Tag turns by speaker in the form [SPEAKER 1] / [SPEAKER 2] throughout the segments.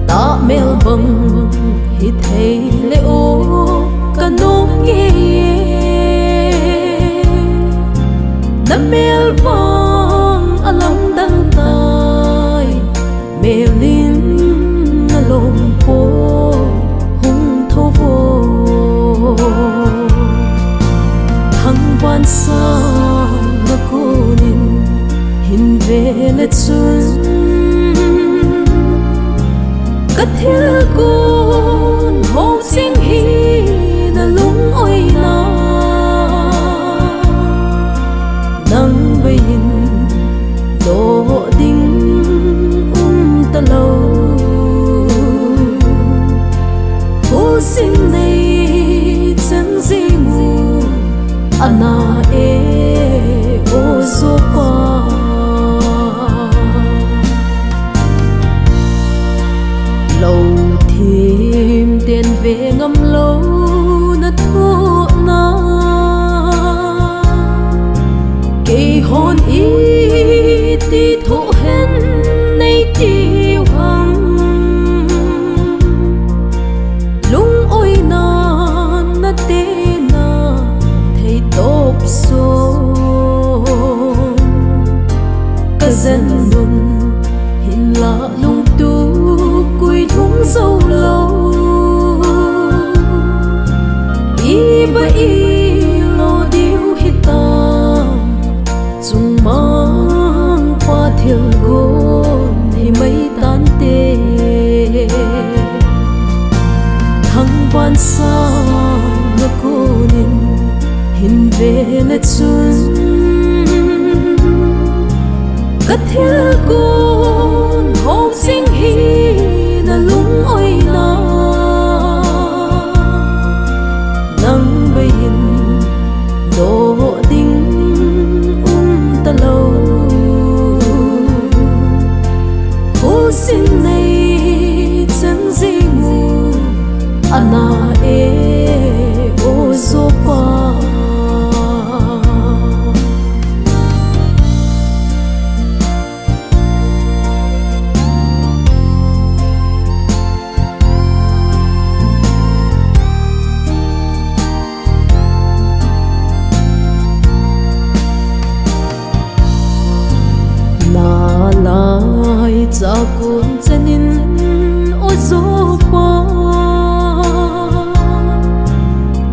[SPEAKER 1] ta mel bang hi thei le o kanum nge na mel bang alam dang tai melin na lom po hung tho vo thang ban sa na kunin hin ve le chun kathil kun hong sing hi na lung oi na nang bayin do ding ta lo ho sin nei chân zi mu ana e o so pa lâu thêm tiền về ngâm lâu na thu na kỳ hôn ý ti thụ hen nay tiêu hằng lung ôi na na tê na thấy tốt số cả dân luôn hin la lung tu cùi thúng dâu lâu y ba y lo điêu hi ta chung mang qua thiêu gôn thì mấy tan tê thăng quan sa na cô nên hin về là chun cất thiêu gôn hong sinh hi na lung oi na nang bayin do ding ta lo ho sin nei chân zi mu ana e o zo pa lai cha kun chanin o zo pa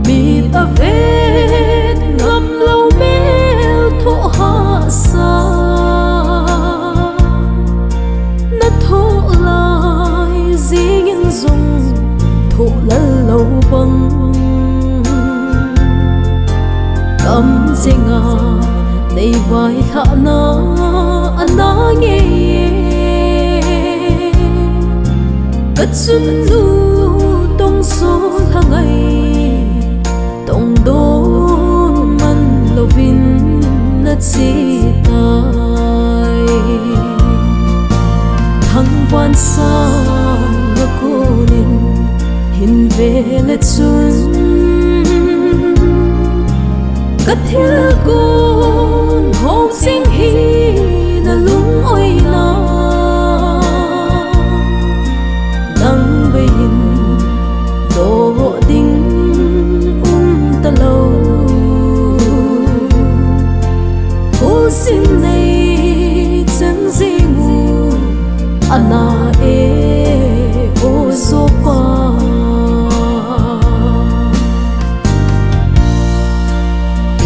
[SPEAKER 1] mi ta vet ngam lo mel tho ha sa na tho lai zing in zong tho la lo bang kam zinga nei vai tha na ana nghe cất xuân du tông số tháng ngày tông đôn man lâu vin nát chi tai thăng quan sa ngơ cô nên hin về lệ xuân cất thiêu côn hong sinh hi na lung oi na nang bayin do ding ta lo ho sin nei chân zi mu ana e o zo pa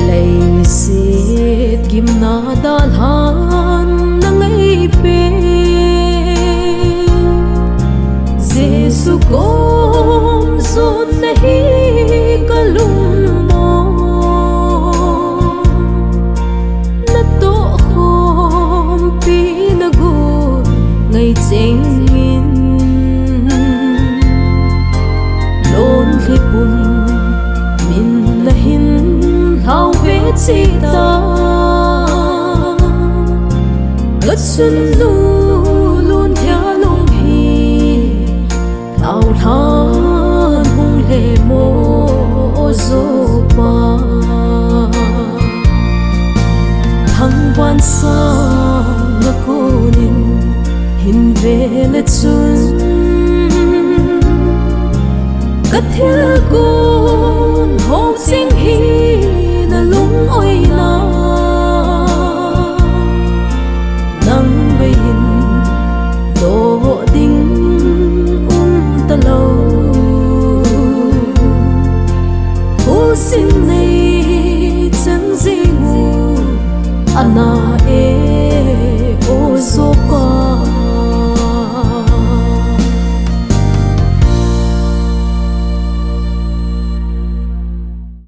[SPEAKER 1] lei sit kim na dal han na ngai pe Giêsu kom si ta gất xuân lu luôn theo lung hi thao than hung lệ mô dô pa thăng quan sa ngơ cô nín hin về lệ xuân cất thiên côn hồn sinh hi na lung oi na nắng bên đổ đinh ta lâu u xin này chẳng gì ngu ana e